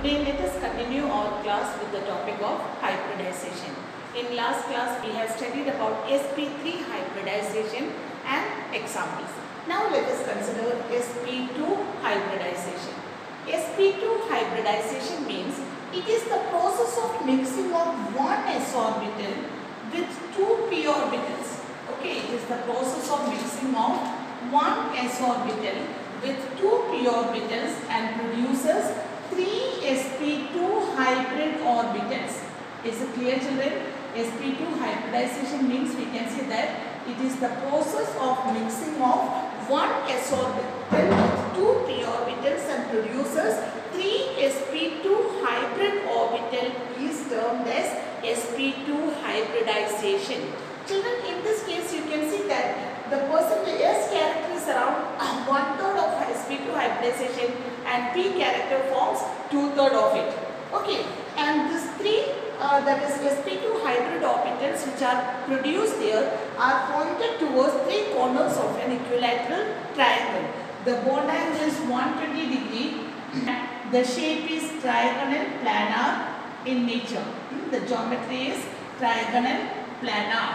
Today let us continue our class with the topic of hybridization. In last class we have studied about sp3 hybridization and examples. Now let us consider sp2 hybridization. sp2 hybridization means it is the process of mixing of one s orbital with two p orbitals. Okay, it is the process of mixing of one s orbital with two p orbitals and produces 3 sp2 hybrid orbitals. Is it clear, children? sp2 hybridization means we can say that it is the process of mixing of one s orbital with two p orbitals and produces 3 sp2 hybrid orbital is termed as sp2 hybridization. Children, in this case you can see that the percentage S character is around 1/3 of sp2 hybridization and P character forms 2/3 of it. Okay, and these three that is sp2 hybrid orbitals which are produced there are pointed towards three corners of an equilateral triangle. The bond angle is 120 degree. The shape is trigonal planar in nature. The geometry is trigonal planar.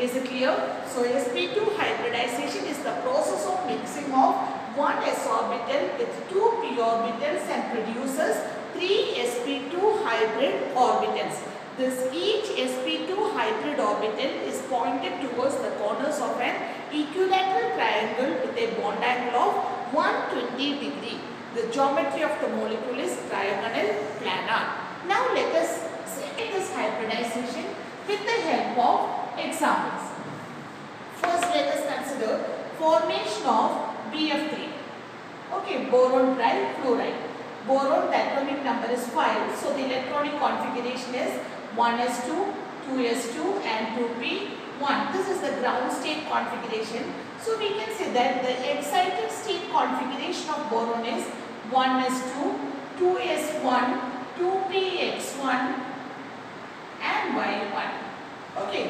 Is it clear? So sp2 hybridization is the process of mixing of one s orbital with two p orbitals and produces 3 sp2 hybrid orbitals. This each sp2 hybrid orbital is pointed towards the corners of an equilateral triangle with a bond angle of 120 degree. The geometry of the molecule is trigonal planar. Now let us study this hybridization with the help of examples. First let us consider formation of BF3. Okay, boron trifluoride. Boron, the atomic number is 5. So the electronic configuration is 1s2, 2s2 and 2p1. This is the ground state configuration. So we can say that the excited state configuration of boron is 1s2, 2s1, 2px1 and y1. Okay.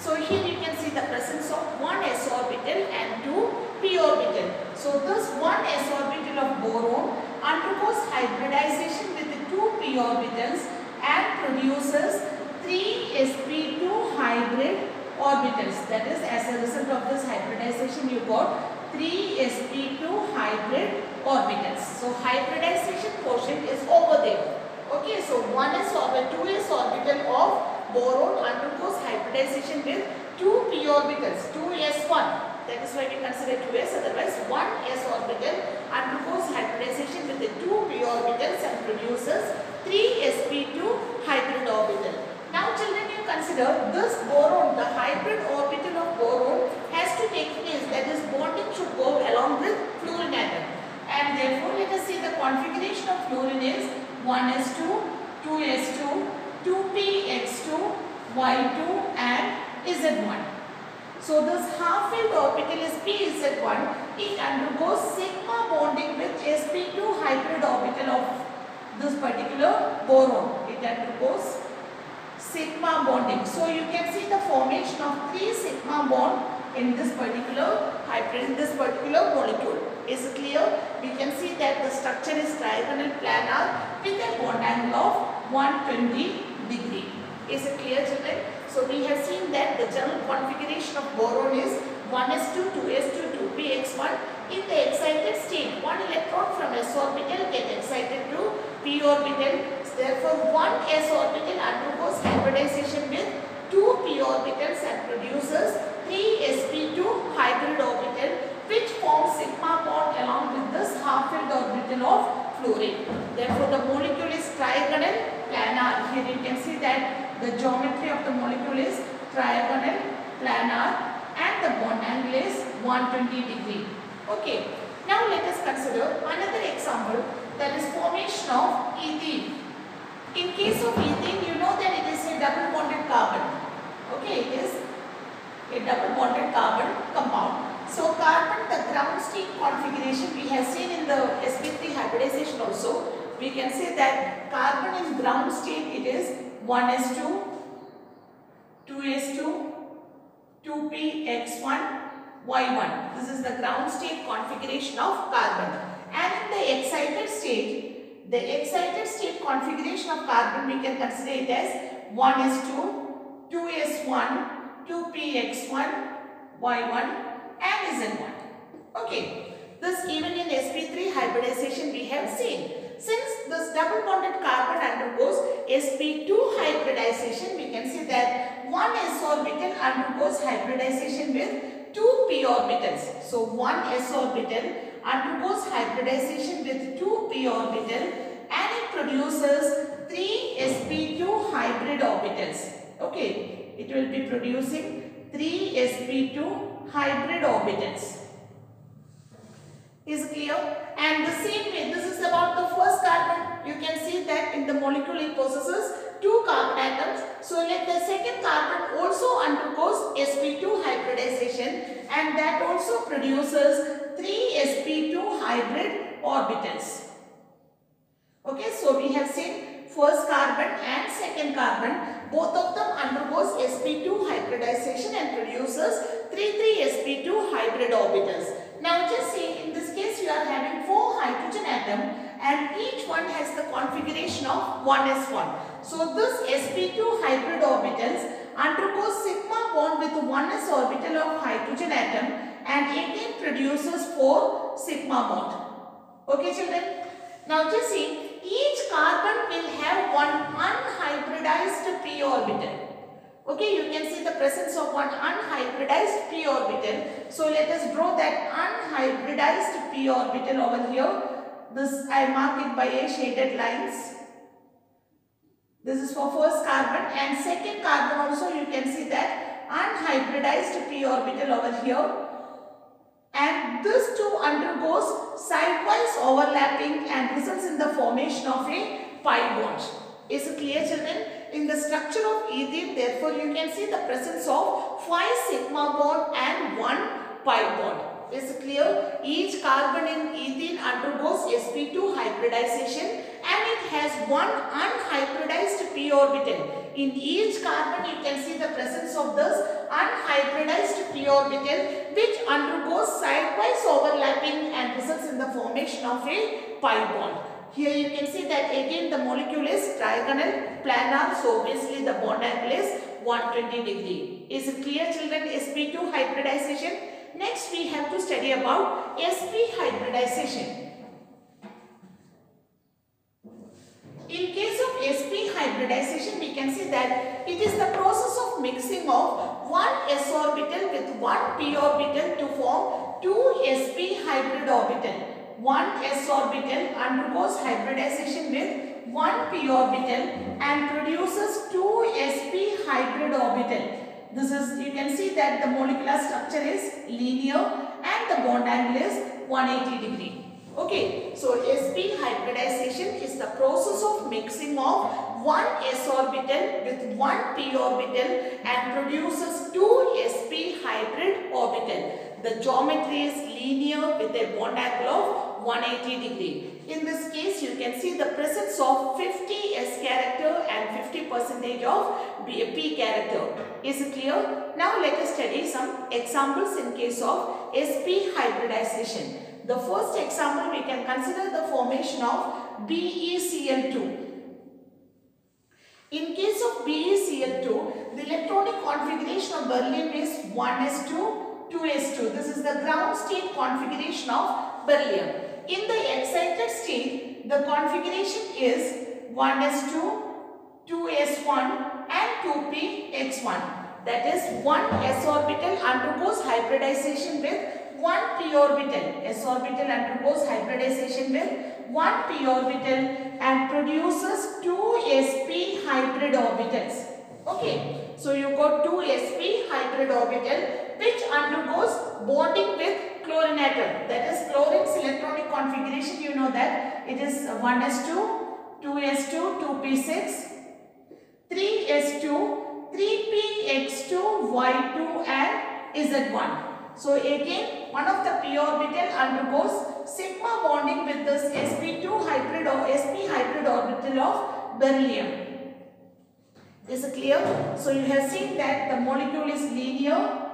So here you can see the presence of one s orbital and two p orbital. So this one s orbital of boron undergoes hybridization with the two p orbitals and produces 3 sp2 hybrid orbitals. That is, as a result of this hybridization you got 3 sp2 hybrid orbitals. So hybridization portion is over there. Okay, so 1s orbital, 2s orbital of boron undergoes hybridization with two p orbitals, 2s1. That is why we consider 2s, otherwise 1s orbital undergoes hybridization with the two p orbitals and produces 3 sp2 hybrid orbital. Now children, you consider this boron, the hybrid orbital of boron has to take place, that is bonding should go along with fluorine atom. And therefore let us see the configuration of fluorine is 1s2, 2s2, 2px2, y2 and z1. So this half-filled orbital is pz1. It undergoes sigma bonding with sp2 hybrid orbital of this particular boron. It undergoes sigma bonding. So you can see the formation of 3 sigma bond in this particular hybrid, in this particular molecule. Is it clear? We can see that the structure is trigonal planar with a bond angle of 120 degree. Is it clear, children? So we have seen that the general configuration of boron is 1s2, 2s2, 2px1. In the excited state, one electron from s orbital get excited to p orbital. Therefore, one s orbital undergoes hybridization with two p orbitals and produces 3 sp2 hybrid orbital, which forms sigma bond along with this half-filled orbital of fluorine. Therefore, the molecule is trigonal planar. Here you can see that the geometry of the molecule is trigonal planar and the bond angle is 120 degree. Okay. Now let us consider another example, that is formation of ethene. In case of ethene, you know that it is a double bonded carbon. Okay, it is a double bonded carbon compound. So carbon, the ground state configuration we have seen in the sp3 hybridization also. We can say that carbon in ground state it is 1s2, 2s2, 2px1, y1. This is the ground state configuration of carbon. And in the excited state, The excited state configuration of carbon we can consider it as 1s2, 2s1, 2px1, y1 and z1. Okay, this even in sp3 hybridization we have seen. Since this double bonded carbon undergoes sp2 hybridization, we can see that one s orbital undergoes hybridization with two p orbitals. So one s orbital undergoes hybridization with two p orbital and it produces three sp2 hybrid orbitals. Okay, it will be producing three sp2 hybrid orbitals. Is clear? And the same way, this is about the first carbon. You can see that in the molecule it possesses two carbon atoms. So let the second carbon also undergoes sp2 hybridization and that also produces three sp2 hybrid orbitals. Okay, so we have seen first carbon and second carbon, both of them undergoes sp2 hybridization and produces three sp2 hybrid orbitals. Now just see, in this case you are having 4 hydrogen atoms and each one has the configuration of 1s1. So this sp2 hybrid orbitals undergoes sigma bond with 1s orbital of hydrogen atom and again produces 4 sigma bond. Okay children? Now just see, each carbon will have one unhybridized p orbital. Okay, you can see the presence of one unhybridized p orbital. So let us draw that unhybridized p orbital over here. This I mark it by a shaded lines. This is for first carbon and second carbon also you can see that unhybridized p orbital over here. And this two undergoes sidewise overlapping and results in the formation of a pi bond. Is it clear children? In the structure of ethene, therefore you can see the presence of 5 sigma bond and 1 pi bond. Is it clear? Each carbon in ethene undergoes sp2 hybridization and it has one unhybridized p orbital. In each carbon you can see the presence of this unhybridized p orbital which undergoes sidewise overlapping and results in the formation of a pi bond. Here you can see that again the molecule is trigonal planar, so obviously the bond angle is 120 degree. Is it clear children? sp2 hybridization. Next we have to study about sp hybridization. In case of sp hybridization we can see that it is the process of mixing of one s orbital with one p orbital to form two sp hybrid orbital. One s orbital undergoes hybridization with one p orbital and produces two sp hybrid orbital. This is, you can see that the molecular structure is linear and the bond angle is 180 degree. Okay, so sp hybridization is the process of mixing of one s orbital with one p orbital and produces two sp hybrid orbital. The geometry is linear with a bond angle of 180 degree. In this case, you can see the presence of 50 S character and 50% of P character. Is it clear? Now let us study some examples in case of sp hybridization. The first example we can consider the formation of BeCl2. In case of BeCl2, the electronic configuration of beryllium is 1s2, 2s2. This is the ground state configuration of beryllium. In the excited state, the configuration is 1s2, 2s1 and 2px1. That is, one s orbital undergoes hybridization with one p orbital. S orbital undergoes hybridization with one p orbital and produces two sp hybrid orbitals. Okay, so you got two sp hybrid orbital which undergoes bonding with chlorine atom. That is chlorine's electronic configuration. You know that it is 1s2, 2s2, 2p6, 3s2, 3px2, y2 and z1. So again, one of the p orbital undergoes sigma bonding with this sp2 hybrid or sp hybrid orbital of beryllium. Is it clear? So you have seen that the molecule is linear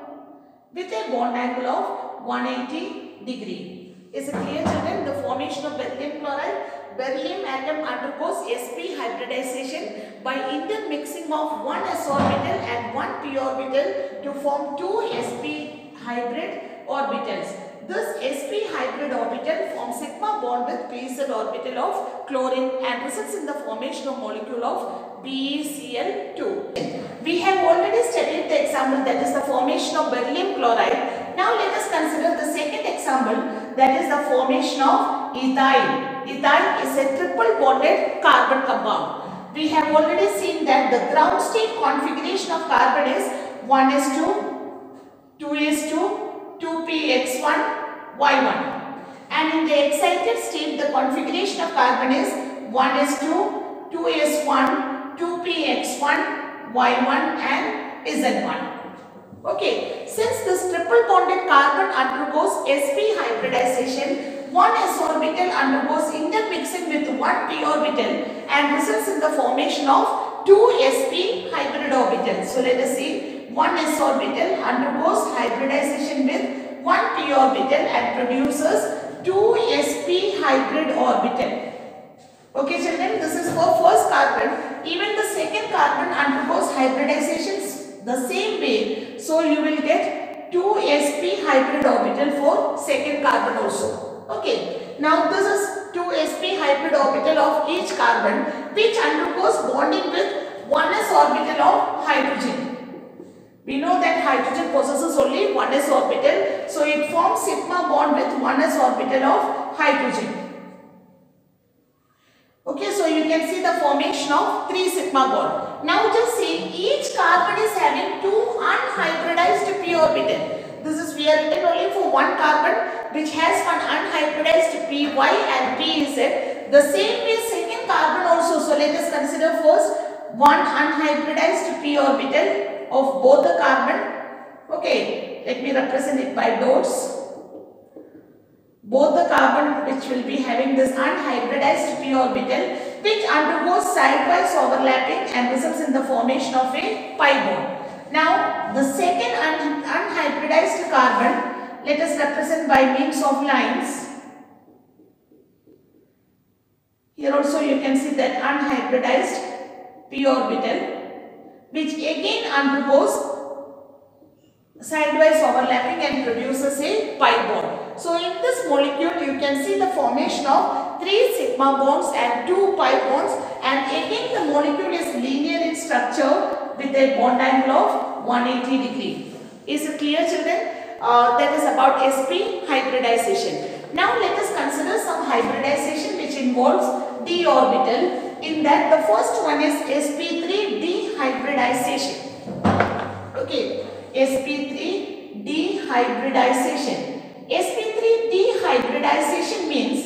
with a bond angle of 180 degree. Is it clear, children? The formation of beryllium chloride. Beryllium atom undergoes sp hybridization by intermixing of one s orbital and one p orbital to form two sp hybrid orbitals. This sp hybrid orbital forms sigma bond with pz orbital of chlorine and results in the formation of molecule of BeCl2. We have already studied the example, that is the formation of beryllium chloride. Now let us consider the second example, that is the formation of ethyl. Ethyl is a triple bonded carbon compound. We have already seen that the ground state configuration of carbon is 1s2, 2s2, 2px1, y1. And in the excited state, the configuration of carbon is 1s2, 2s1, 2px1, y1 and z1. Okay, since this triple bonded carbon undergoes sp hybridization, one s orbital undergoes intermixing with one p orbital and results in the formation of two sp hybrid orbitals. So let us see, one s orbital undergoes hybridization with one p orbital and produces two sp hybrid orbital. Okay children, this is for first carbon. Even the second carbon undergoes hybridization the same way. So you will get two sp hybrid orbital for second carbon also. Okay, now this is two sp hybrid orbital of each carbon which undergoes bonding with 1s orbital of hydrogen. We know that hydrogen possesses only 1s orbital, so it forms sigma bond with 1s orbital of hydrogen. Okay, so you can see the formation of 3 sigma bond. Now just see, each carbon is having two unhybridized p orbital. This is we are written only for one carbon which has one unhybridized py and pz. The same way second carbon also. So let us consider first one unhybridized p orbital of both the carbon. Okay, let me represent it by dots. Both the carbon which will be having this unhybridized p orbital which undergoes sidewise overlapping and results in the formation of a pi bond. Now the second unhybridized carbon, let us represent by means of lines. Here also you can see that unhybridized p orbital which again undergoes sidewise overlapping and produces a pi bond. So in this molecule you can see the formation of 3 sigma bonds and 2 pi bonds, and again the molecule is linear in structure with a bond angle of 180 degree. Is it clear children? That is about sp hybridization. Now let us consider some hybridization which involves d orbital. In that the first one is sp3 dehybridization. Okay, sp3 dehybridization. sp3 dehybridization means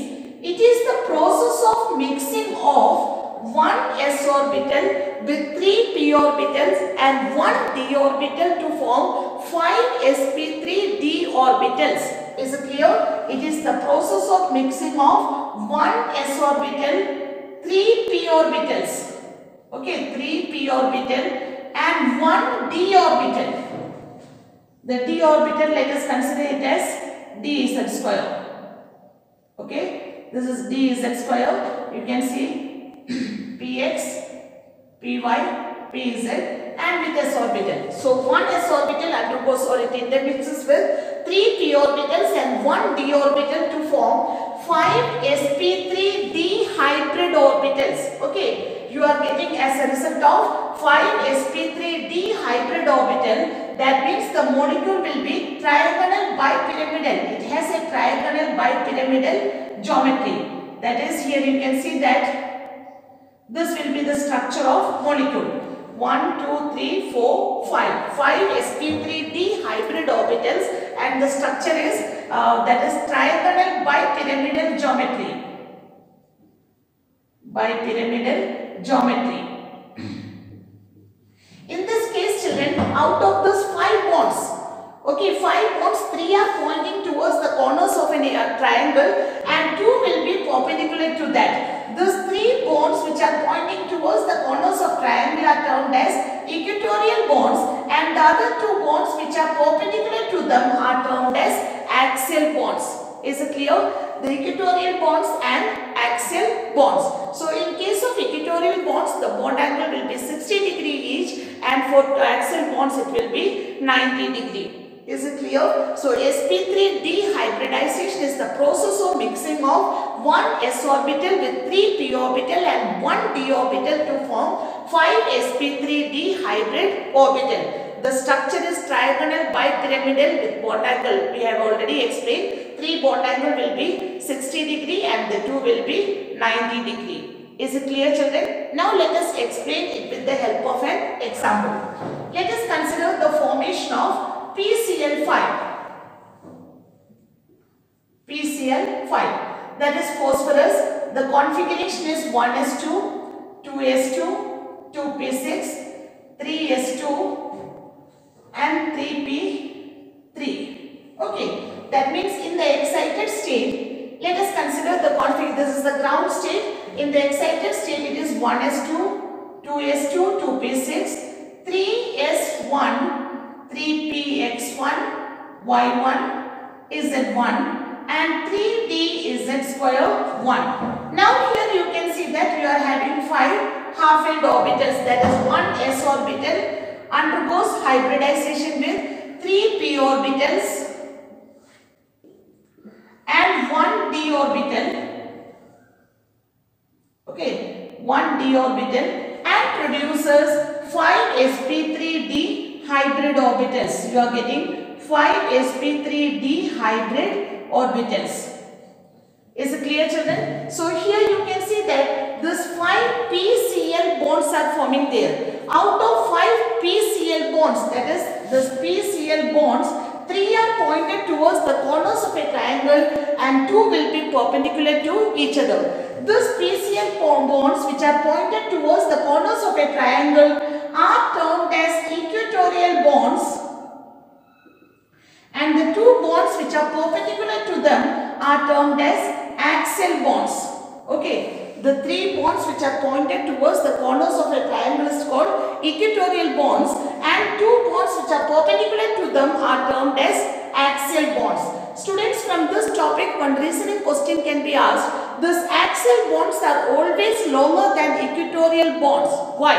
it is the process of mixing of one s orbital with 3 p orbitals and one d orbital to form 5 sp3 d orbitals. Is it clear? It is the process of mixing of one s orbital, 3 p orbitals. Okay, 3 p orbital and one d orbital. The d orbital, let us consider it as dz square. Okay, this is dz square. You can see px, py, pz and with s orbital. So one s orbital undergoes or it intermixes with 3 p orbitals and one d orbital to form 5 sp3 d hybrid orbitals. Okay, you are getting as a result of 5 sp3 d hybrid orbital. That means the molecule will be trigonal bipyramidal. It has a trigonal bipyramidal geometry. That is, here you can see that this will be the structure of molecule. 1, 2, 3, 4, 5. 5 sp3d hybrid orbitals and the structure is that is trigonal bipyramidal geometry. Bipyramidal geometry. In this case children, out of those 5 bonds, okay, 5 bonds, 3 are pointing towards the corners of a triangle and 2 will be perpendicular to that. These 3 bonds which are pointing towards the corners of triangle are termed as equatorial bonds, and the other 2 bonds which are perpendicular to them are termed as axial bonds. Is it clear? The equatorial bonds and axial bonds. So in case of equatorial bonds, the bond angle will be 60 degree each, and for axial bonds it will be 90 degree. Is it clear? So sp3 dehybridization is the process of mixing of one s orbital with 3 p orbital and 1 d orbital to form 5 sp3 d hybrid orbital. The structure is trigonal bipyramidal with bond angle. We have already explained. 3 bond angle will be 60 degree and the 2 will be 90 degree. Is it clear, children? Now let us explain it with the help of an example. Let us consider the formation of PCl5. PCl5, that is phosphorus. The configuration is 1s2, 2s2, 2p6, 3s2 and 3p3. Okay, that means in the excited state, let us consider the config. This is the ground state. In the excited state, it is 1s2, 2s2, 2p6, 3s1, 3px1, y1, z1 and 3d z square 1. Now here you can see that we are having 5 half-filled orbitals, that is 1 s orbital undergoes hybridization with 3 p orbitals and 1 d orbital. Okay, 1 d orbital and produces 5 sp3d hybrid orbitals. You are getting 5 sp3d hybrid orbitals. Is it clear, children? So here you can see that this 5 PCl bonds are forming there. Out of 5 PCl bonds, that is this PCl bonds, 3 are pointed towards the corners of a triangle and 2 will be perpendicular to each other. These PCl bonds which are pointed towards the corners of a triangle are termed as equatorial bonds, and the 2 bonds which are perpendicular to them are termed as axial bonds. Okay, the 3 bonds which are pointed towards the corners of a triangle is called equatorial bonds, and 2 bonds which are perpendicular to them are termed as axial bonds. Students, from this topic one reasoning question can be asked. These axial bonds are always longer than equatorial bonds. Why?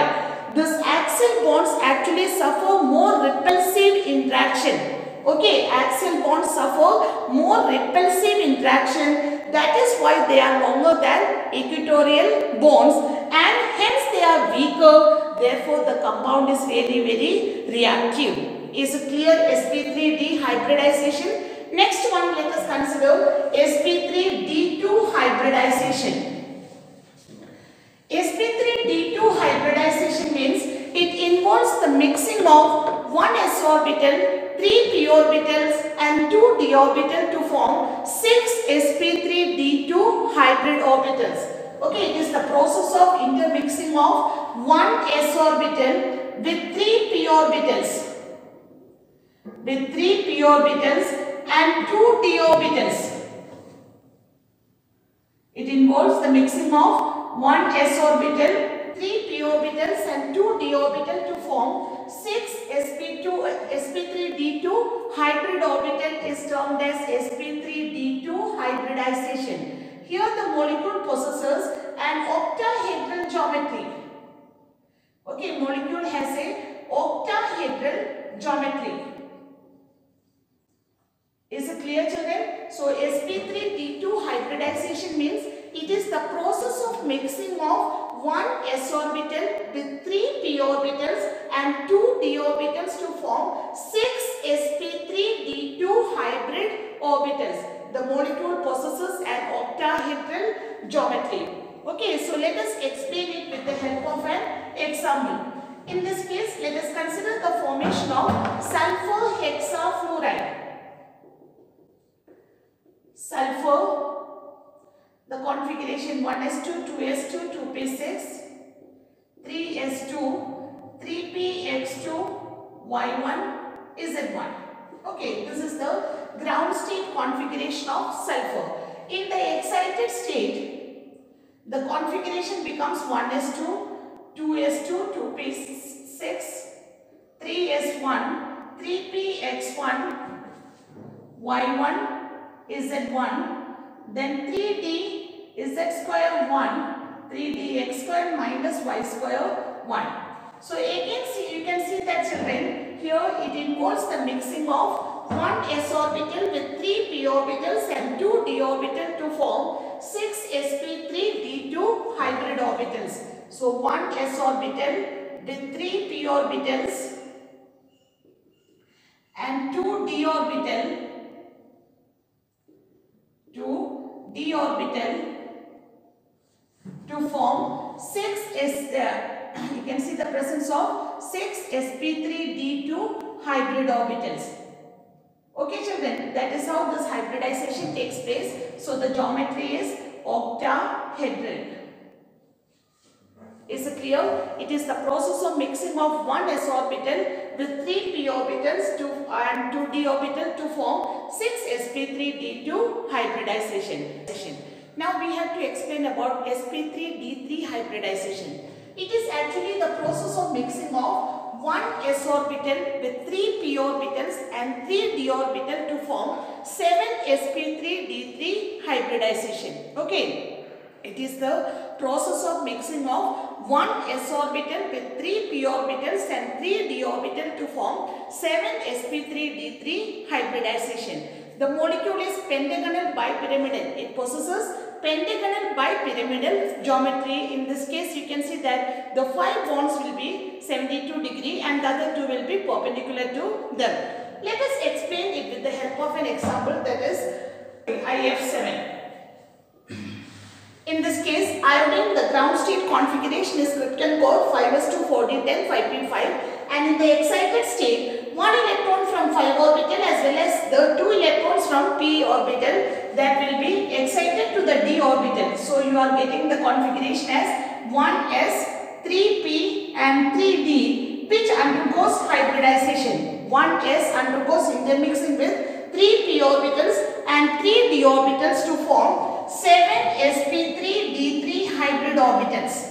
These axial bonds actually suffer more repulsive interaction. Okay, axial bonds suffer more repulsive interaction. That is why they are longer than equatorial bonds and hence they are weaker. Therefore, the compound is really very reactive. Is it clear? sp3 dehybridization. Next one, let us consider sp3d2 hybridization. sp3d2 hybridization means it involves the mixing of 1 s orbital, 3 p orbitals and 2 d orbital to form 6 sp3d2 hybrid orbitals. Okay, it is the process of intermixing of 1 s orbital with 3 p orbitals. With 3 p orbitals and 2 d orbitals. It involves the mixing of 1 s orbital, 3 p orbitals and 2 d orbital to form 6 sp3d2 hybrid orbital is termed as sp3d2 hybridization. Here the molecule possesses an octahedral geometry. Okay, molecule has a octahedral geometry. Is it clear, children? So sp3d2 hybridization means it is the process of mixing of 1 s orbital with 3 p orbitals and 2 d orbitals to form 6 sp3d2 hybrid orbitals. The molecule possesses an octahedral geometry. Okay, so let us explain it with the help of an example. In this case, let us consider the formation of sulfur hexafluoride. Sulfur, the configuration 1s2, 2s2, 2p6, 3s2, 3px2, y1, z1. Okay, this is the ground state configuration of sulfur. In the excited state, the configuration becomes 1s2, 2s2, 2p6, 3s1, 3px1, y1, is z1, then 3d is z square 1, 3d x square minus y square 1. So again you can see that children, here it involves the mixing of one s orbital with 3 p orbitals and 2 d orbital to form 6 sp3d2 hybrid orbitals. So one s orbital with 3 p orbitals and 2 d orbital to form 6 you can see the presence of 6 sp3d2 hybrid orbitals. Okay children, that is how this hybridization takes place. So the geometry is octahedral. Is it clear? It is the process of mixing of one s orbital with 3 p orbitals and 2 d orbital to form 6 sp3d2 hybridization. Now we have to explain about sp3d3 hybridization. It is actually the process of mixing of one s orbital with 3 p orbitals and 3 d orbital to form 7 sp3d3 hybridization. Okay, it is the process of mixing of one s orbital with 3 p orbitals and 3 d orbital to form 7 sp3d3 hybridization. The molecule is pentagonal bipyramidal. It possesses pentagonal bipyramidal geometry. In this case, you can see that the 5 bonds will be 72 degree and the other 2 will be perpendicular to them. Let us explain it with the help of an example, that is IF7. In this case, iodine, the ground state configuration is krypton core 5s2 4d10 5p5, and in the excited state, 1 electron from 5 orbital as well as the 2 electrons from p orbital that will be excited to the d orbital. So you are getting the configuration as 1s, 3p and 3d, which undergoes hybridization. 1s undergoes intermixing with 3p orbitals and 3d orbitals to form 7 sp3d3 hybrid orbitals.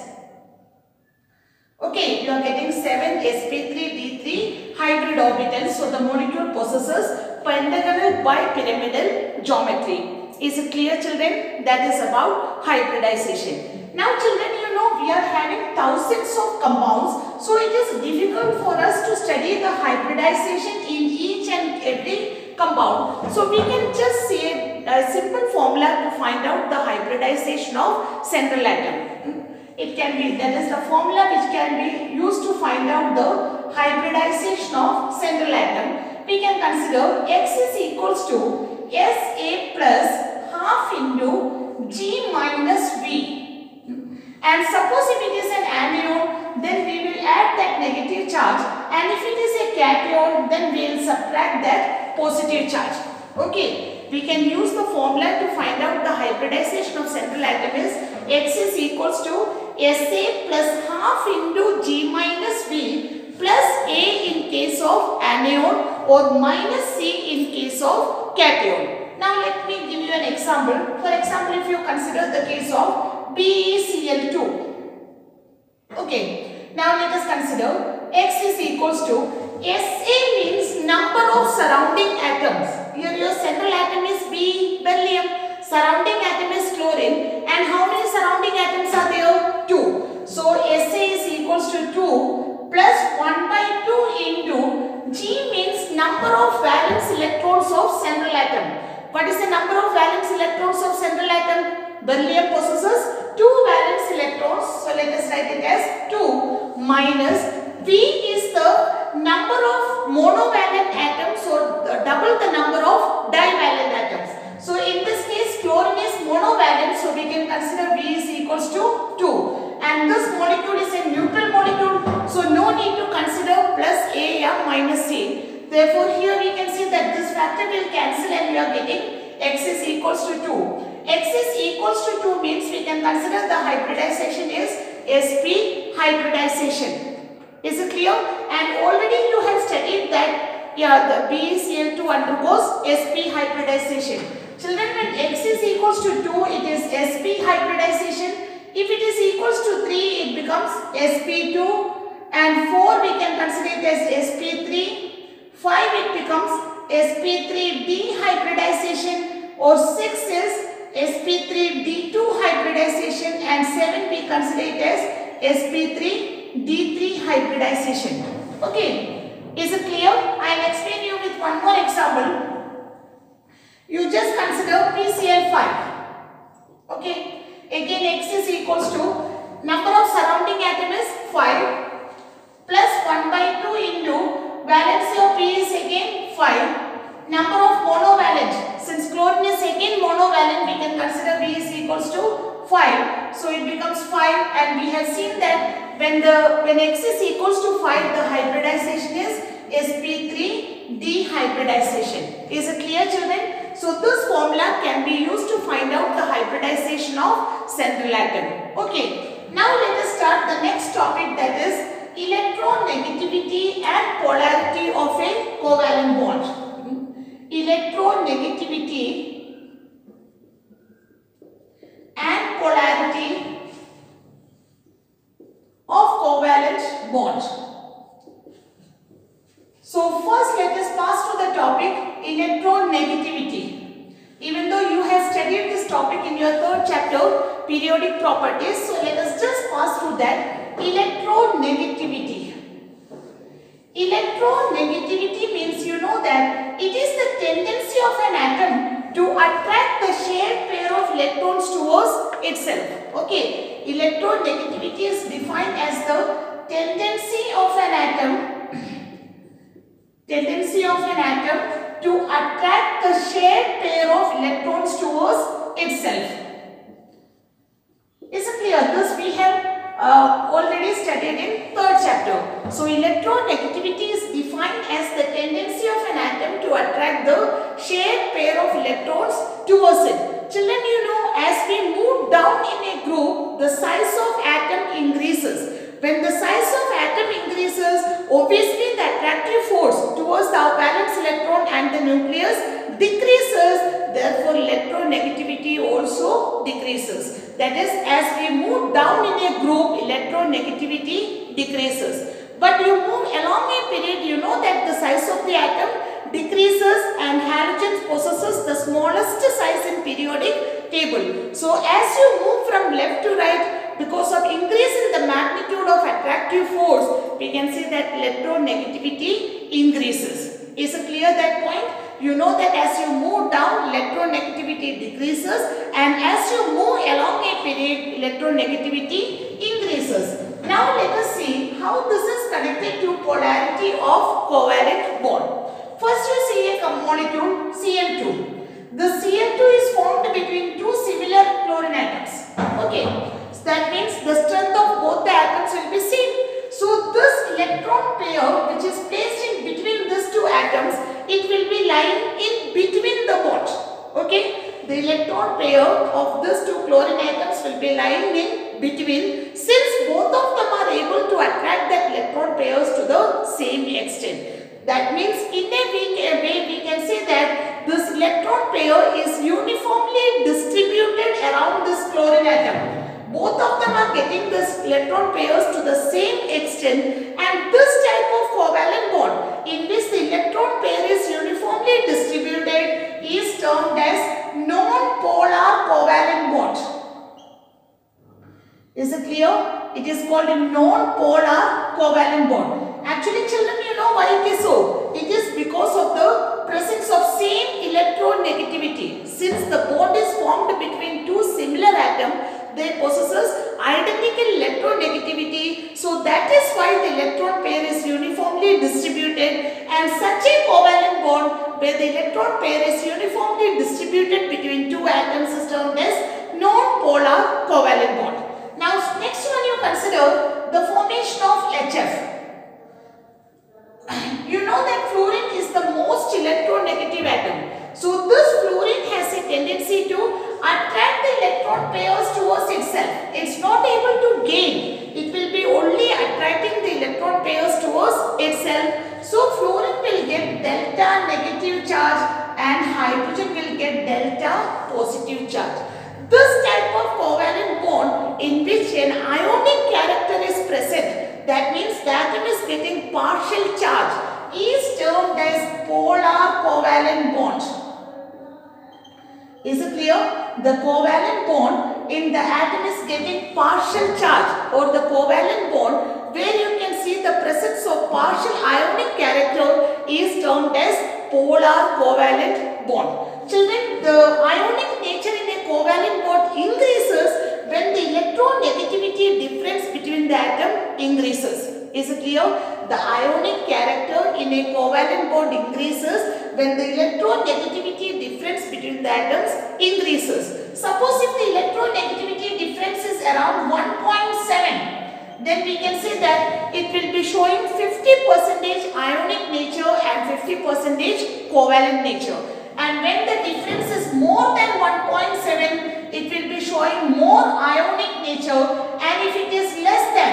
Okay, you are getting 7 sp3d3 hybrid orbitals. So the molecule possesses pentagonal bipyramidal geometry. Is it clear children? That is about hybridization. Now children, you know we are having thousands of compounds. So it is difficult for us to study the hybridization in each and every compound. So we can just say a simple formula to find out the hybridization of central atom. It can be, that is the formula which can be used to find out the hybridization of central atom. We can consider X is equals to Sa plus half into G minus V. And suppose if it is an anion, then we will add that negative charge, and if it is a cation, then we will subtract that positive charge. Okay, we can use the formula to find out the hybridization of central atom is X is equals to Sa plus half into G minus V plus A in case of anion or minus C in case of cation. Now let me give you an example. For example, if you consider the case of BeCl2. Okay, now let us consider X is equals to Sa means number of surrounding atoms. Here your central atom is B, beryllium, surrounding atom is chlorine, and how many surrounding atoms are there? 2. So Sa is equals to 2 plus 1 by 2 into G means number of valence electrons of central atom. What is the number of valence electrons of central atom? Beryllium possesses 2 valence electrons. So let us write it as 2 minus V is the number of monovalent atoms, or double the number of divalent atoms. So in this case chlorine is monovalent, so we can consider V is equals to 2. And this molecule is a neutral molecule, so no need to consider plus A or minus C. Therefore here we can see that this factor will cancel and we are getting X is equals to 2. X is equals to 2 means we can consider the hybridization is sp hybridization. Is it clear? And already you have studied that the BeCl2 undergoes sp hybridization. Children, when X is equals to 2, it is sp hybridization. If it is equals to 3, it becomes sp2, and 4 we can consider it as sp3. 5 it becomes sp3d hybridization, or 6 is sp3d2 hybridization, and 7 we consider it as sp3d3 hybridization. Okay, is it clear? I will explain you with one more example. You just consider PCl5. Okay, again X is equals to number of surrounding atom is 5 plus 1 by 2 into valency of P is again 5. Number of monovalent, since chlorine is again monovalent, we can consider V is equals to 5. So it becomes 5, and we have seen that when X is equals to 5, the hybridization is sp3 dehybridization. Is it clear, children? So this formula can be used to find out the hybridization of central atom. Okay, now let us start the next topic, that is electronegativity and polarity of a covalent bond. Electronegativity and polarity of covalent bond. So first let us pass to the topic electronegativity. Even though you have studied this topic in your third chapter, periodic properties, so let us just pass through that. Electronegativity. Electronegativity means, you know that it is the tendency of an atom to attract the shared pair of electrons towards itself. Okay, electronegativity is defined as the tendency of an atom to attract the shared pair of electrons towards itself. Is it clear? This we have already studied in third chapter. So electronegativity is defined as the tendency of an atom to attract the shared pair of electrons towards it. Children, you know, as we move down in a group, the size of atom increases. When the size of atom increases, obviously the attractive force towards the valence electron and the nucleus decreases. Therefore, electronegativity also decreases. That is, as we move down in a group, electronegativity decreases. But you move along a period, you know that the size of the atom decreases and halogen possesses the smallest size in periodic table. So, as you move from left to right, because of increase in the magnitude of attractive force, we can see that electronegativity increases. Is it clear that point? You know that as you move down, electronegativity decreases, and as you move along a period, electronegativity increases. Now let us see how this is connected to polarity of covalent bond. First you see a molecule Cl2. The Cl2 is formed between two similar chlorine atoms. Okay. So that means the strength of both the atoms will be same. So this electron pair which is placed in between these two atoms, it will be lying in between the bond. Okay. The electron pair of these two chlorine atoms will be lying in between, since both of them are able to attract that electron pairs to the same extent. That means in a way we can say that this electron pair is uniformly distributed around this chlorine atom. Both of them are getting this electron pairs to the same extent, and this type of covalent bond in which the electron pair is uniformly distributed is termed as non-polar covalent bond. Is it clear? It is called a non-polar covalent bond. Actually, children, you know why it is so? It is because of the presence of same electronegativity. Since the bond is formed between two similar atoms, they possesses identical electronegativity. So that is why the electron pair is uniformly distributed, and such a covalent bond where the electron pair is uniformly distributed between two atoms is termed as non-polar covalent bond. Now next one you consider the formation of HF. You know that fluorine is the most electronegative atom. So this fluorine has a tendency to attract the electron pairs towards itself. It's not able to gain. It will be only attracting the electron pairs towards itself. So fluorine will get delta negative charge and hydrogen will get delta positive charge. This type of covalent bond in which an ionic character is present, that means the atom is getting partial charge, is termed as polar covalent bond. Is it clear? The covalent bond in the atom is getting partial charge, or the covalent bond where you can see the presence of partial ionic character is termed as polar covalent bond. Children, the ionic nature in a covalent bond increases when the electron negativity difference between the atom increases. Is it clear? The ionic character in a covalent bond increases when the electron negativity difference between the atoms increases. Suppose if the electron negativity difference is around 1.7, then we can say that it will be showing 50% ionic nature and 50% covalent nature. And when the difference is more than 1.7, it will be showing more ionic nature, and if it is less than,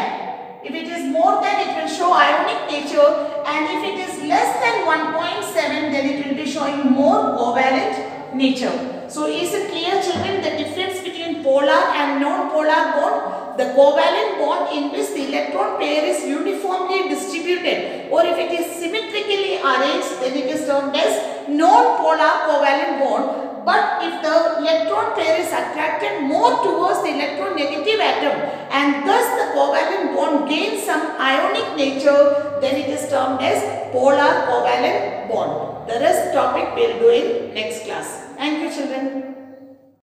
if it is more than, it will show ionic nature, and if it is less than 1.7, then it will be showing more covalent nature. So is it clear, children, the difference between polar and non-polar bond? The covalent bond in which the electron pair is uniformly distributed, or if it is symmetrically arranged, then it is termed as non-polar covalent bond. But if the electron pair is attracted more towards the electron negative atom, and thus the covalent bond gains some ionic nature, then it is termed as polar covalent bond. The rest topic we will do in next class. Thank you, children.